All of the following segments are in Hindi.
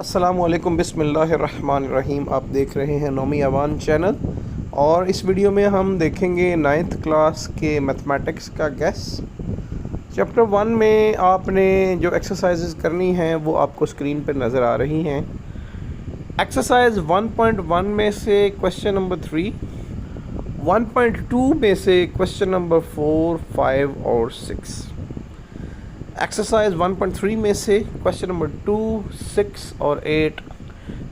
अस्सलामुअलैकुम बिस्मिल्लाहिर्रहमानिर्रहीम। आप देख रहे हैं नोमी अवान चैनल और इस वीडियो में हम देखेंगे 9th क्लास के मैथमेटिक्स का गैस। चैप्टर 1 में आपने जो एक्सरसाइजेज करनी हैं वो आपको स्क्रीन पर नज़र आ रही हैं। एक्सरसाइज 1.1 में से क्वेश्चन नंबर 3, 1.2 में से क्वेश्चन नंबर 4, 5 और 6, एक्सरसाइज 1.3 में से क्वेश्चन नंबर 2, 6 और 8।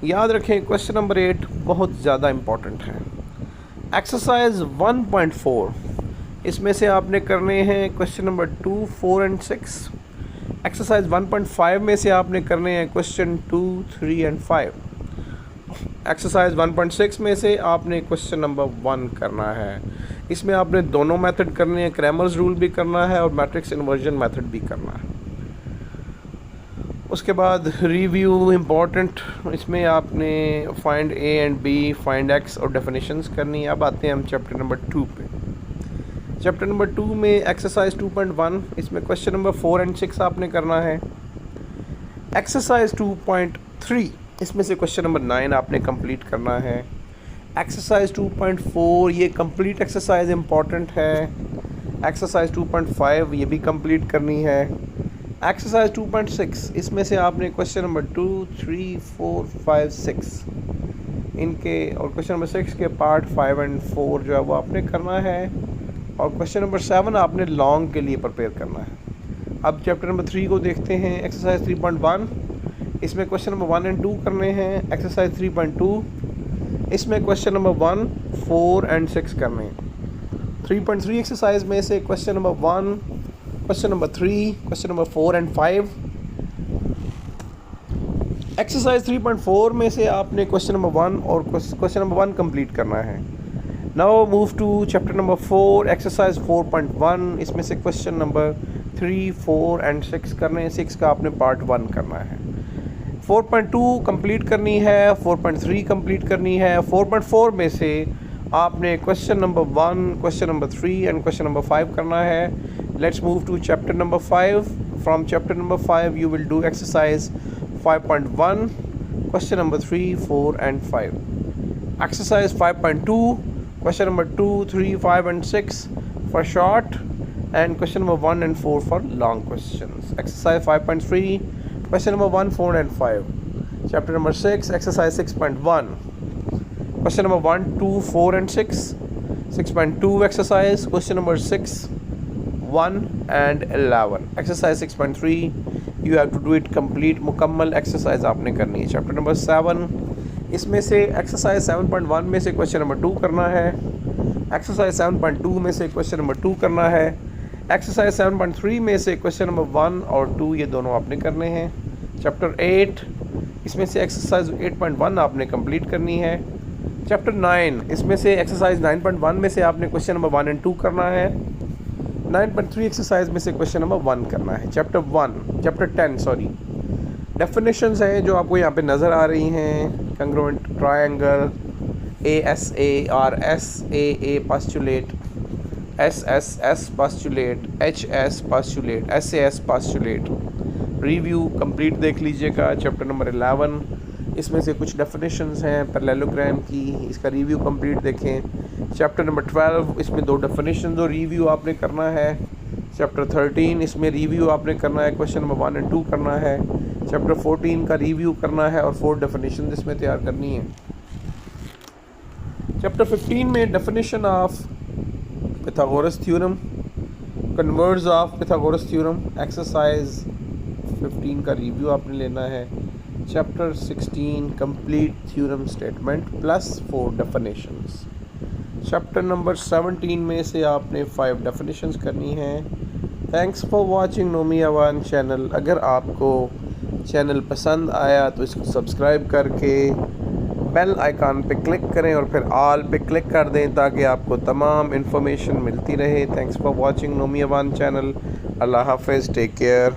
याद रखें क्वेश्चन नंबर 8 बहुत ज़्यादा इम्पॉर्टेंट है। एक्सरसाइज 1.4 इसमें से आपने करने हैं क्वेश्चन नंबर 2, 4 एंड 6। एक्सरसाइज 1.5 में से आपने करने हैं क्वेश्चन 2, 3 एंड 5। एक्सरसाइज 1.6 में से आपने क्वेश्चन नंबर 1 करना है। इसमें आपने दोनों मेथड करने हैं, क्रैमर्स रूल भी करना है और मैट्रिक्स इन्वर्जन मेथड भी करना है। उसके बाद रिव्यू इम्पॉर्टेंट, इसमें आपने find A and B, find X और डेफिनेशंस करनी है। अब आते हैं हम चैप्टर नंबर 2 पे। चैप्टर नंबर 2 में एक्सरसाइज 2.1, इसमें क्वेश्चन नंबर 4 एंड 6 आपने करना है। एक्सरसाइज 2.3 इसमें से क्वेश्चन नंबर 9 आपने कंप्लीट करना है। एक्सरसाइज 2.4 ये कंप्लीट एक्सरसाइज इम्पॉर्टेंट है। एक्सरसाइज 2.5 ये भी कंप्लीट करनी है। एक्सरसाइज 2.6 इसमें से आपने क्वेश्चन नंबर 2, 3, 4, 5, 6 इनके और क्वेश्चन नंबर 6 के पार्ट 5 एंड 4 जो है वो आपने करना है और क्वेश्चन नंबर 7 आपने लॉन्ग के लिए प्रिपेयर करना है। अब चैप्टर नंबर 3 को देखते हैं। एक्सरसाइज 3.1 इसमें क्वेश्चन नंबर 1 एंड 2 करने हैं। एक्सरसाइज 3.2 इसमें क्वेश्चन नंबर 1, 4 एंड 6 करने हैं। 3.3 एक्सरसाइज में से question number 1, question number 3, question number 4 and 5। Exercise 3.4 में से आपने क्वेश्चन नंबर 1 और क्वेश्चन नंबर 1 कंप्लीट करना है। Now move to chapter number 4, exercise 4.1 इसमें से क्वेश्चन नंबर 3, 4 एंड 6 करने हैं। 6 का आपने पार्ट 1 करना है। 4.2 कंप्लीट करनी है, 4.3 कंप्लीट करनी है। 4.4 में से आपने question number 1, question number 3 and question number 5 करना है। Let's move to chapter number 5। From chapter number 5 you will do exercise 5.1, question number 3, 4 and 5। Exercise 5.2 question number 2, 3, 5 and 6 for short and question number 1 and 4 for long questions. Exercise 5.3 question number 1, 4 and 5. Chapter number 6, exercise 6.1. Question number 1, 2, 4 and 6. 6.2 exercise, question number 6, 1 and 11. Exercise 6.3, you have to do it complete, मुकम्मल exercise आपने करनी है। Chapter number 7, इसमें से exercise 7.1 में से question number 2 करना है। Exercise 7.2 में से question number 2 करना है। एक्सरसाइज 7.3 में से क्वेश्चन नंबर 1 और 2 ये दोनों आपने करने हैं। चैप्टर 8 इसमें से एक्सरसाइज 8.1 आपने कंप्लीट करनी है। चैप्टर 9 इसमें से एक्सरसाइज 9.1 में से आपने क्वेश्चन नंबर 1 एंड 2 करना है। 9.3 एक्सरसाइज में से क्वेश्चन नंबर 1 करना है। चैप्टर 10 सॉरी, डेफिनेशंस हैं जो आपको यहाँ पे नज़र आ रही हैं। Congruent triangle, ASARS, AA postulate, SSS postulate, HS postulate, SAS postulate। Review complete देख लीजिएगा। चैप्टर नंबर 11 इसमें से कुछ डेफिनेशंस हैं पैरेललोग्राम की, इसका रिव्यू कंप्लीट देखें। चैप्टर नंबर 12 इसमें 2 डेफिनेशंस और रिव्यू आपने करना है। चैप्टर 13 इसमें रिव्यू आपने करना है, क्वेश्चन नंबर 1 एंड 2 करना है। चैप्टर 14 का रिव्यू करना है और 4 डेफिनेशन इसमें तैयार करनी है। चैप्टर 15 में definition of Pythagoras theorem, converse of Pythagoras theorem, exercise 15 का रिव्यू आपने लेना है। Chapter 16 complete theorem statement plus 4 definitions. Chapter number 17 में से आपने 5 डेफिनेशंस करनी है। Thanks for watching Nomi Awan channel. अगर आपको चैनल पसंद आया तो इसको सब्सक्राइब करके बेल आइकॉन पे क्लिक करें और फिर ऑल पे क्लिक कर दें ताकि आपको तमाम इन्फॉर्मेशन मिलती रहे। Thanks for watching Nomi Awan channel. अल्लाह हाफ़िज़, टेक केयर।